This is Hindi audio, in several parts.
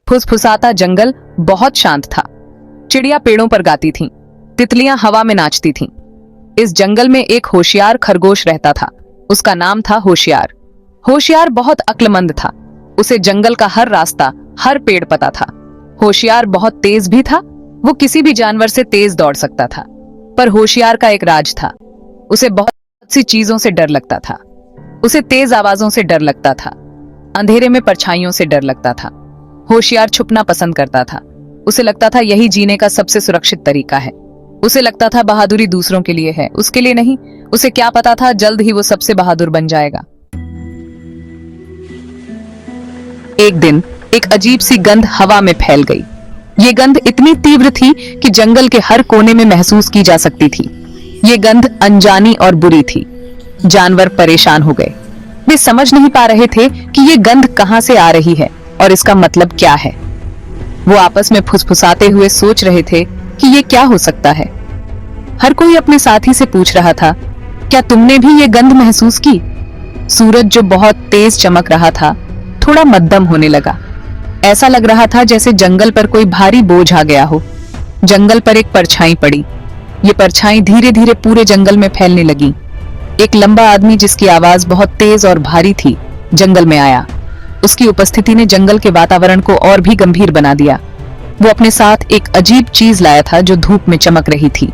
फुसफुसाता जंगल बहुत शांत था। चिड़िया पेड़ों पर गाती थीं, तितलियां हवा में नाचती थीं। इस जंगल में एक होशियार खरगोश रहता था। उसका नाम था होशियार। होशियार बहुत अक्लमंद था। उसे जंगल का हर रास्ता, हर पेड़ पता था। होशियार बहुत तेज भी था। वो किसी भी जानवर से तेज दौड़ सकता था। पर होशियार का एक राज था। उसे बहुत सी चीजों से डर लगता था। उसे तेज आवाजों से डर लगता था। अंधेरे में परछाइयों से डर लगता था। होशियार छुपना पसंद करता था। उसे लगता था यही जीने का सबसे सुरक्षित तरीका है। उसे लगता था बहादुरी दूसरों के लिए है, उसके लिए नहीं। उसे क्या पता था, जल्द ही वो सबसे बहादुर बन जाएगा। एक दिन एक अजीब सी गंध हवा में फैल गई। ये गंध इतनी तीव्र थी कि जंगल के हर कोने में महसूस की जा सकती थी। ये गंध अनजानी और बुरी थी। जानवर परेशान हो गए। वे समझ नहीं पा रहे थे कि ये गंध कहां से आ रही है और इसका मतलब क्या है। वो आपस में फुसफुसाते हुए सोच रहे थे कि ये क्या हो सकता है। हर कोई अपने साथी से पूछ रहा था, क्या तुमने भी ये गंध महसूस की? सूरज जो बहुत तेज चमक रहा था, थोड़ा मध्यम होने लगा। ऐसा लग रहा था जैसे जंगल पर कोई भारी बोझ आ गया हो। जंगल पर एक परछाई पड़ी। ये परछाई धीरे धीरे पूरे जंगल में फैलने लगी। एक लंबा आदमी जिसकी आवाज बहुत तेज और भारी थी, जंगल में आया। उसकी उपस्थिति ने जंगल के वातावरण को और भी गंभीर बना दिया। वो अपने साथ एक अजीब चीज लाया था जो धूप में चमक रही थी।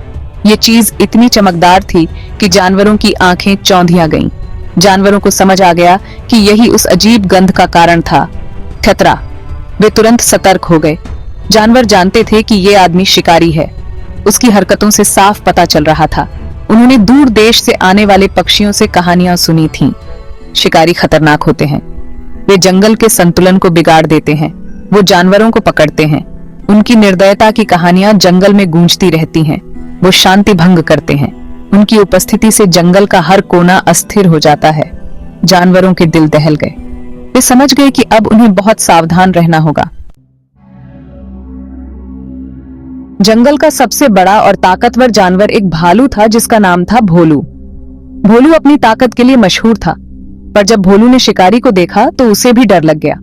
ये चीज इतनी चमकदार थी कि जानवरों की आंखें चौंधिया गईं। जानवरों को समझ आ गया कि यही उस अजीब गंध का कारण था, खतरा। वे तुरंत सतर्क हो गए। जानवर जानते थे कि ये आदमी शिकारी है। उसकी हरकतों से साफ पता चल रहा था। उन्होंने दूर देश से आने वाले पक्षियों से कहानियां सुनी थीं। शिकारी खतरनाक होते हैं। वे जंगल के संतुलन को बिगाड़ देते हैं। वो जानवरों को पकड़ते हैं। उनकी निर्दयता की कहानियां जंगल में गूंजती रहती हैं। वो शांति भंग करते हैं। उनकी उपस्थिति से जंगल का हर कोना अस्थिर हो जाता है। जानवरों के दिल दहल गए। वे समझ गए कि अब उन्हें बहुत सावधान रहना होगा। जंगल का सबसे बड़ा और ताकतवर जानवर एक भालू था जिसका नाम था भोलू। भोलू अपनी ताकत के लिए मशहूर था, पर जब भोलू ने शिकारी को देखा तो उसे भी डर लग गया।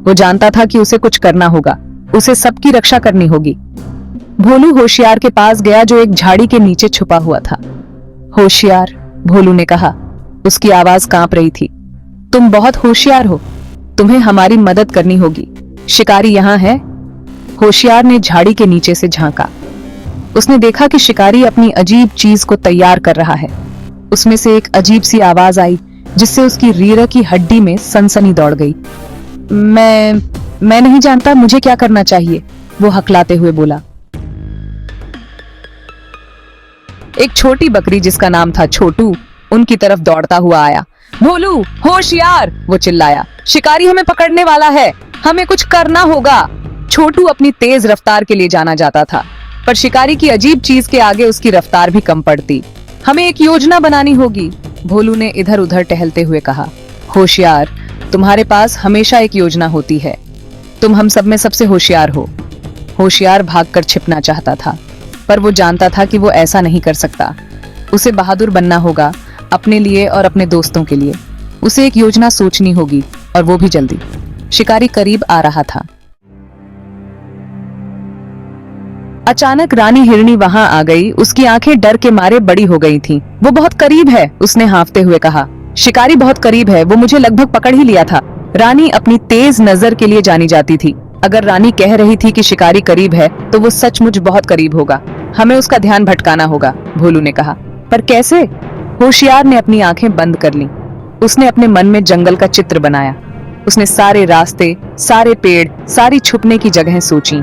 वो जानता था कि उसे कुछ करना होगा, उसे सबकी रक्षा करनी होगी। भोलू होशियार के पास गया जो एक झाड़ी के नीचे छुपा हुआ था। होशियार, भोलू ने कहा। उसकी आवाज कांप रही थी। तुम बहुत होशियार हो, तुम्हें हमारी मदद करनी होगी। शिकारी यहाँ है। होशियार ने झाड़ी के नीचे से झांका। उसने देखा कि शिकारी अपनी अजीब चीज को तैयार कर रहा है। उसमें से एक अजीब सी आवाज आई जिससे उसकी रीढ़ की हड्डी में सनसनी दौड़ गई। मैं नहीं जानता मुझे क्या करना चाहिए, वो हकलाते हुए बोला। एक छोटी बकरी जिसका नाम था छोटू उनकी तरफ दौड़ता हुआ आया। भोलू, होशियार, वो चिल्लाया, शिकारी हमें पकड़ने वाला है, हमें कुछ करना होगा। छोटू अपनी तेज रफ्तार के लिए जाना जाता था, पर शिकारी की अजीब चीज के आगे उसकी रफ्तार भी कम पड़ती। हमें एक योजना बनानी होगी, भोलू ने इधर उधर टहलते हुए कहा। होशियार, तुम्हारे पास हमेशा एक योजना होती है। तुम हम सब में सबसे होशियार हो। होशियार भागकर छिपना चाहता था, पर वो जानता था कि वो ऐसा नहीं कर सकता। उसे बहादुर बनना होगा, अपने लिए और अपने दोस्तों के लिए। उसे एक योजना सोचनी होगी, और वो भी जल्दी। शिकारी करीब आ रहा था। अचानक रानी हिरनी वहां आ गई। उसकी आंखें डर के मारे बड़ी हो गई थीं। वो बहुत करीब है, उसने हाँफते हुए कहा। शिकारी बहुत करीब है, वो मुझे लगभग पकड़ ही लिया था। रानी अपनी तेज नजर के लिए जानी जाती थी। अगर रानी कह रही थी कि शिकारी करीब है, तो वो सचमुच बहुत करीब होगा। हमें उसका ध्यान भटकाना होगा, भोलू ने कहा। पर कैसे? होशियार ने अपनी आंखें बंद कर लीं। उसने अपने मन में जंगल का चित्र बनाया। उसने सारे रास्ते, सारे पेड़, सारी छुपने की जगहें सोची,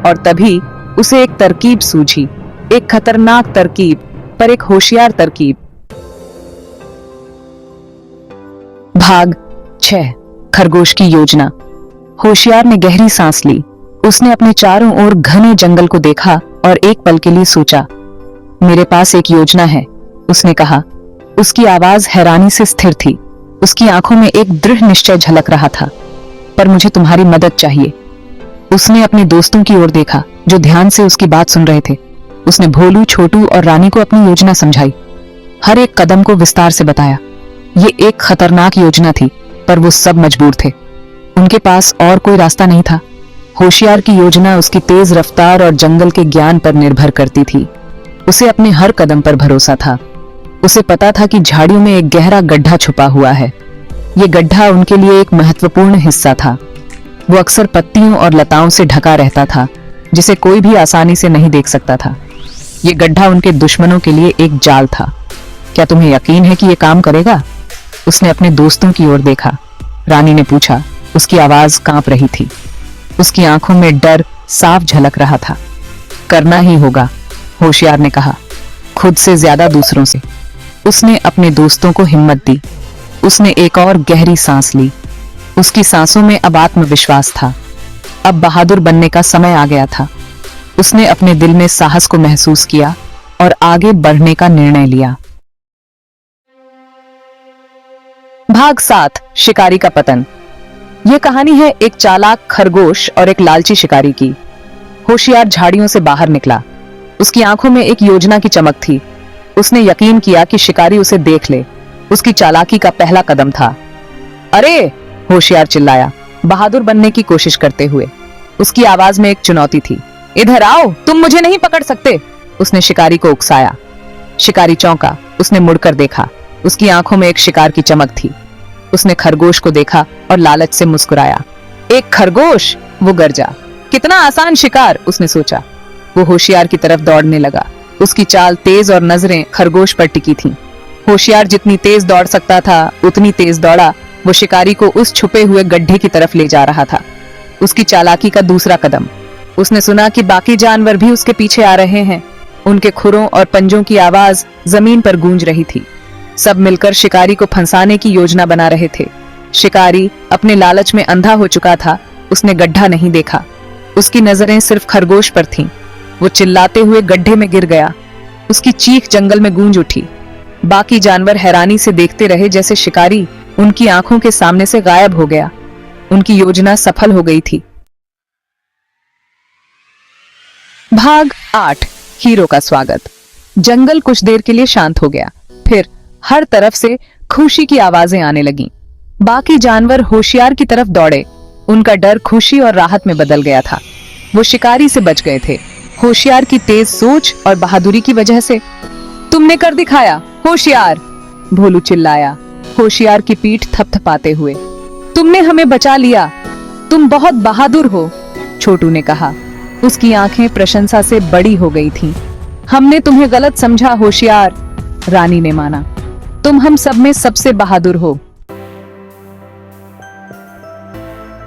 और तभी उसे एक तरकीब सूझी। एक खतरनाक तरकीब, पर एक होशियार तरकीब। भाग 6, खरगोश की योजना। होशियार ने गहरी सांस ली। उसने अपने चारों ओर घने जंगल को देखा और एक पल के लिए सोचा। मेरे पास एक योजना है, उसने कहा। उसकी आवाज हैरानी से स्थिर थी। उसकी आंखों में एक दृढ़ निश्चय झलक रहा था। पर मुझे तुम्हारी मदद चाहिए। उसने अपने दोस्तों की ओर देखा जो ध्यान से उसकी बात सुन रहे थे। उसने भोलू, छोटू और रानी को अपनी योजना समझाई। हर एक कदम को विस्तार से बताया। ये एक खतरनाक योजना थी, पर वो सब मजबूर थे। उनके पास और कोई रास्ता नहीं था। होशियार की योजना उसकी तेज रफ्तार और जंगल के ज्ञान पर निर्भर करती थी। उसे अपने हर कदम पर भरोसा था। उसे पता था कि झाड़ियों में एक गहरा गड्ढा छुपा हुआ है। ये गड्ढा उनके लिए एक महत्वपूर्ण हिस्सा था। वो अक्सर पत्तियों और लताओं से ढका रहता था, जिसे कोई भी आसानी से नहीं देख सकता था। ये गड्ढा उनके दुश्मनों के लिए एक जाल था। क्या तुम्हें यकीन है कि ये काम करेगा? उसने अपने दोस्तों की ओर देखा। रानी ने पूछा। उसकी आवाज कांप रही थी। उसकी आंखों में डर साफ झलक रहा था। करना ही होगा, होशियार ने कहा, खुद से ज्यादा दूसरों से। उसने अपने दोस्तों को हिम्मत दी। उसने एक और गहरी सांस ली। उसकी सांसों में अब आत्मविश्वास था। अब बहादुर बनने का समय आ गया था। उसने अपने दिल में साहस को महसूस किया और आगे बढ़ने का निर्णय लिया। भाग 7, शिकारी का पतन। यह कहानी है एक चालाक खरगोश और एक लालची शिकारी की। होशियार झाड़ियों से बाहर निकला। उसकी आंखों में एक योजना की चमक थी। उसने यकीन किया कि शिकारी उसे देख ले। उसकी चालाकी का पहला कदम था। अरे! होशियार चिल्लाया, बहादुर बनने की कोशिश करते हुए। उसकी आवाज में एक चुनौती थी। इधर आओ, तुम मुझे नहीं पकड़ सकते। उसने शिकारी को उकसाया। शिकारी चौंका। उसने मुड़कर देखा। उसकी आंखों में एक शिकार की चमक थी। उसने खरगोश को देखा और लालच से मुस्कुराया। एक खरगोश! वो गरजा। कितना आसान शिकार, उसने सोचा। वो होशियार की तरफ दौड़ने लगा। उसकी चाल तेज और नजरें खरगोश पर टिकी थीं। होशियार जितनी तेज दौड़ सकता था, उतनी तेज दौड़ा। वो शिकारी को उस छुपे हुए गड्ढे की तरफ ले जा रहा था। उसकी चालाकी का दूसरा कदम। उसने सुना कि बाकी जानवर भी उसके पीछे आ रहे हैं। उनके खुरों और पंजों की आवाज जमीन पर गूंज रही थी। सब मिलकर शिकारी को फंसाने की योजना बना रहे थे। शिकारी अपने लालच में अंधा हो चुका था। उसने गड्ढा नहीं देखा। उसकी नजरें सिर्फ खरगोश पर थीं। वो चिल्लाते हुए गड्ढे में गिर गया। उसकी चीख जंगल में गूंज उठी। बाकी जानवर हैरानी से देखते रहे जैसे शिकारी उनकी आंखों के सामने से गायब हो गया। उनकी योजना सफल हो गई थी। भाग 8, हीरो का स्वागत। जंगल कुछ देर के लिए शांत हो गया। फिर हर तरफ से खुशी की आवाजें आने लगीं। बाकी जानवर होशियार की तरफ दौड़े। उनका डर खुशी और राहत में बदल गया था। वो शिकारी से बच गए थे, होशियार की तेज सोच और बहादुरी की वजह से। तुमने कर दिखाया, होशियार! भोलू चिल्लाया, होशियार की पीठ थपथपाते हुए। तुमने हमें बचा लिया। तुम बहुत बहादुर हो, छोटू ने कहा। उसकी आंखें प्रशंसा से बड़ी हो गई थीं। हमने तुम्हें गलत समझा, होशियार, रानी ने माना। तुम हम सब में सबसे बहादुर हो।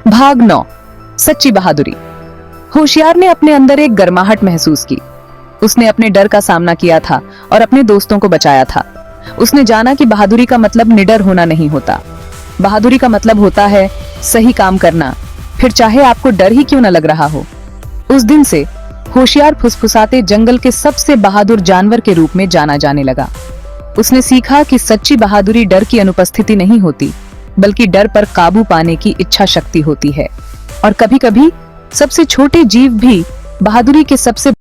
भाग 9, सच्ची बहादुरी। होशियार ने अपने अंदर एक गर्माहट महसूस की। उसने अपने डर का सामना किया था और अपने दोस्तों को बचाया था। उसने जाना कि बहादुरी का मतलब निडर होना नहीं होता। बहादुरी का मतलब होता है सही काम करना, फिर चाहे आपको डर ही क्यों न लग रहा हो। उस दिन से होशियार फुसफुसाते जंगल के सबसे बहादुर जानवर के रूप में जाना जाने लगा। उसने सीखा कि सच्ची बहादुरी डर की अनुपस्थिति नहीं होती, बल्कि डर पर काबू पाने की इच्छा शक्ति होती है। और कभी-कभी सबसे छोटे जीव भी बहादुरी के सबसे